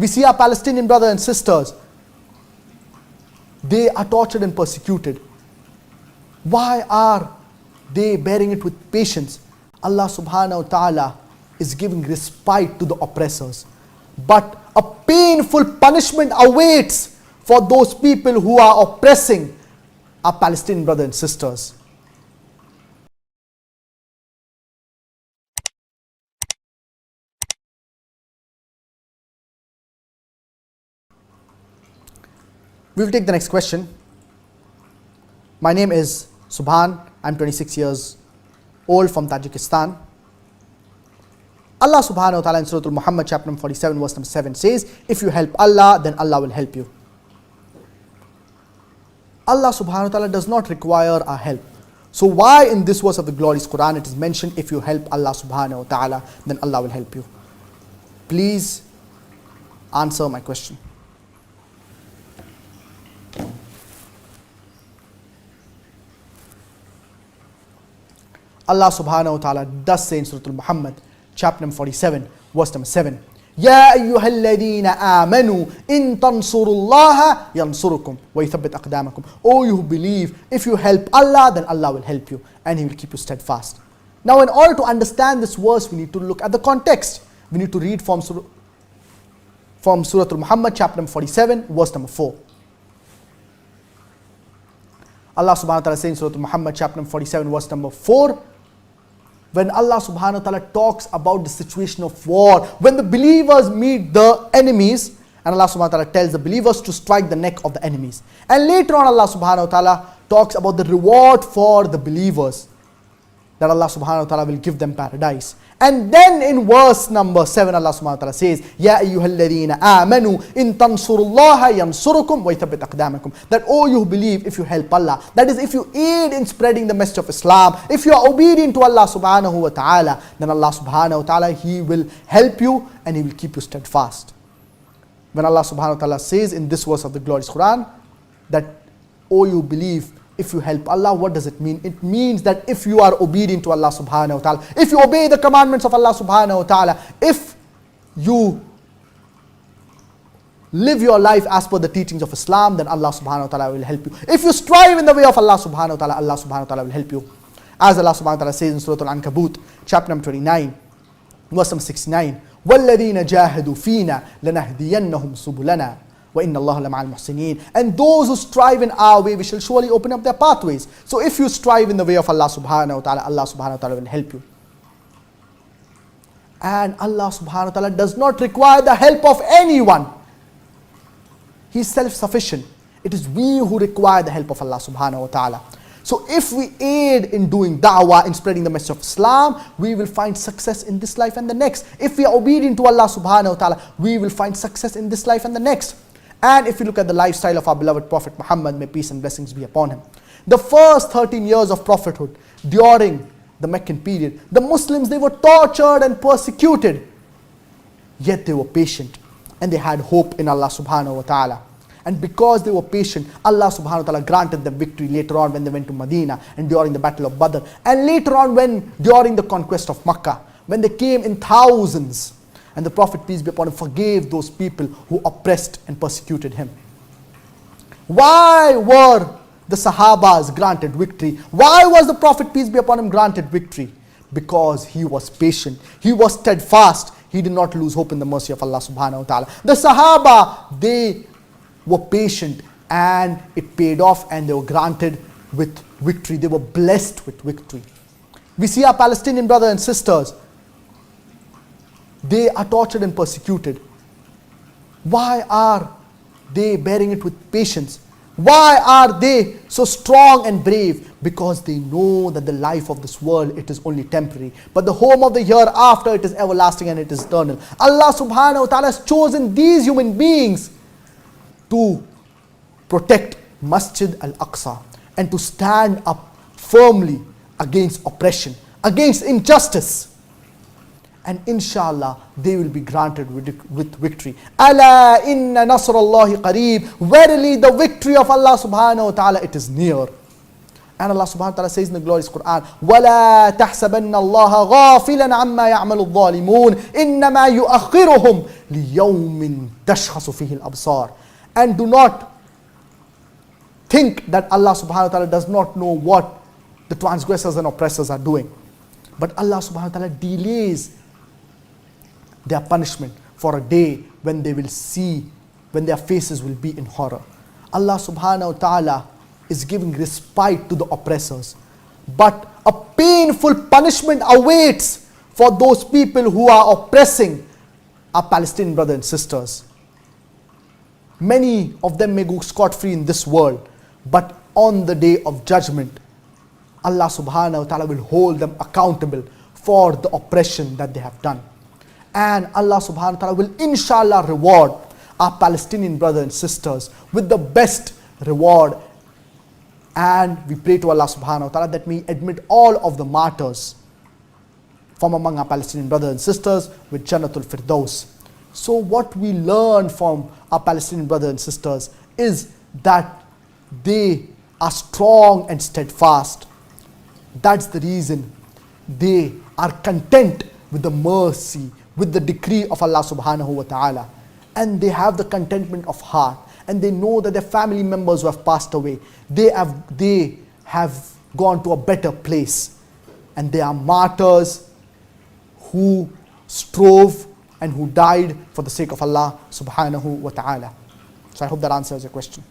We see our Palestinian brothers and sisters. They are tortured and persecuted. Why are they bearing it with patience? Allah subhanahu wa ta'ala is giving respite to the oppressors. But a painful punishment awaits for those people who are oppressing our Palestinian brothers and sisters. We will take the next question. My name is Subhan. I'm 26 years old from Tajikistan. Allah subhanahu wa ta'ala in Surah Al-Muhammad chapter number 47 verse number 7 says, if you help Allah, then Allah will help you. Allah subhanahu wa ta'ala does not require our help. So why in this verse of the glorious Quran it is mentioned, if you help Allah subhanahu wa ta'ala, then Allah will help you? Please answer my question. Allah subhanahu wa ta'ala does say in Surah Al-Muhammad chapter number 47 verse number 7, Ya ayyuhalladhina amanu in tansurullaha yansurukum wa yuthabbit aqdamakum. Oh, you who believe, if you help Allah, then Allah will help you and He will keep you steadfast. Now in order to understand this verse, we need to look at the context. We need to read from Surah Al-Muhammad chapter number 47 verse number 4. Allah subhanahu wa ta'ala says in Surah Al-Muhammad chapter number 47 verse number 4, when Allah subhanahu wa ta'ala talks about the situation of war, when the believers meet the enemies, and Allah subhanahu wa ta'ala tells the believers to strike the neck of the enemies. And later on Allah subhanahu wa ta'ala talks about the reward for the believers, that Allah subhanahu wa ta'ala will give them paradise. And then in verse number 7 Allah subhanahu wa ta'ala says, Ya ayyuhalladhina amanu in tansurullaha yansurukum wa yuthabbit aqdamakum. That oh, you believe, if you help Allah, that is if you aid in spreading the message of Islam, if you are obedient to Allah subhanahu wa ta'ala, then Allah subhanahu wa ta'ala, He will help you and He will keep you steadfast. When Allah subhanahu wa ta'ala says in this verse of the glorious Quran that oh, you believe, if you help Allah, what does it mean? It means that if you are obedient to Allah subhanahu wa ta'ala, if you obey the commandments of Allah subhanahu wa ta'ala, if you live your life as per the teachings of Islam, then Allah subhanahu wa ta'ala will help you. If you strive in the way of Allah subhanahu wa ta'ala, Allah subhanahu wa ta'ala will help you. As Allah subhanahu wa ta'ala says in Surah Al-Ankabut, chapter number 29, verse number 69, وَالَّذِينَ جَاهَدُوا فِينَا لَنَهْدِيَنَّهُمْ سُبُلَنَا وَإِنَّ اللَّهَ لَمَعَ الْمُحْسِنِينَ. And those who strive in our way, we shall surely open up their pathways. So if you strive in the way of Allah subhanahu wa ta'ala, Allah subhanahu wa ta'ala will help you. And Allah subhanahu wa ta'ala does not require the help of anyone. He is self-sufficient. It is we who require the help of Allah subhanahu wa ta'ala. So if we aid in doing da'wah, in spreading the message of Islam, we will find success in this life and the next. If we are obedient to Allah subhanahu wa ta'ala, we will find success in this life and the next. And if you look at the lifestyle of our beloved Prophet Muhammad, may peace and blessings be upon him. The first 13 years of prophethood, during the Meccan period, the Muslims, they were tortured and persecuted. Yet they were patient and they had hope in Allah subhanahu wa ta'ala. And because they were patient, Allah subhanahu wa ta'ala granted them victory later on when they went to Medina and during the battle of Badr. And later on during the conquest of Makkah, when they came in thousands. And the Prophet, peace be upon him, forgave those people who oppressed and persecuted him. Why were the Sahabas granted victory? Why was the Prophet, peace be upon him, granted victory? Because he was patient. He was steadfast. He did not lose hope in the mercy of Allah subhanahu wa ta'ala. The Sahaba, they were patient and it paid off and they were granted with victory. They were blessed with victory. We see our Palestinian brothers and sisters. They are tortured and persecuted. Why are they bearing it with patience? Why are they so strong and brave? Because they know that the life of this world, it is only temporary. But the home of the hereafter, it is everlasting and it is eternal. Allah subhanahu wa ta'ala has chosen these human beings to protect Masjid al-Aqsa and to stand up firmly against oppression, against injustice. And inshallah, they will be granted with victory. Ala inna nasrallahi qareeb. Verily the victory of Allah subhanahu wa ta'ala, it is near. And Allah subhanahu wa ta'ala says in the glorious Quran, وَلَا تَحْسَبَنَّ اللَّهَ غَافِلًا عَمَّا يَعْمَلُ الظَّالِمُونَ إِنَّمَا يُؤَخِّرُهُمْ لِيَوْمٍ تَشْخَصُ فِيهِ الْأَبْصَارِ. And do not think that Allah subhanahu wa ta'ala does not know what the transgressors and oppressors are doing. But Allah subhanahu wa ta'ala delays their punishment for a day when they will see, when their faces will be in horror. Allah subhanahu wa ta'ala is giving respite to the oppressors. But a painful punishment awaits for those people who are oppressing our Palestinian brothers and sisters. Many of them may go scot-free in this world, but on the day of judgment, Allah subhanahu wa ta'ala will hold them accountable for the oppression that they have done. And Allah subhanahu wa ta'ala will inshallah reward our Palestinian brothers and sisters with the best reward. And we pray to Allah subhanahu wa ta'ala that we admit all of the martyrs from among our Palestinian brothers and sisters with Jannatul Firdaus. So what we learn from our Palestinian brothers and sisters is that they are strong and steadfast. That's the reason they are content with the mercy, with the decree of Allah subhanahu wa ta'ala. And they have the contentment of heart. And they know that their family members who have passed away, they have gone to a better place. And they are martyrs who strove and who died for the sake of Allah subhanahu wa ta'ala. So I hope that answers your question.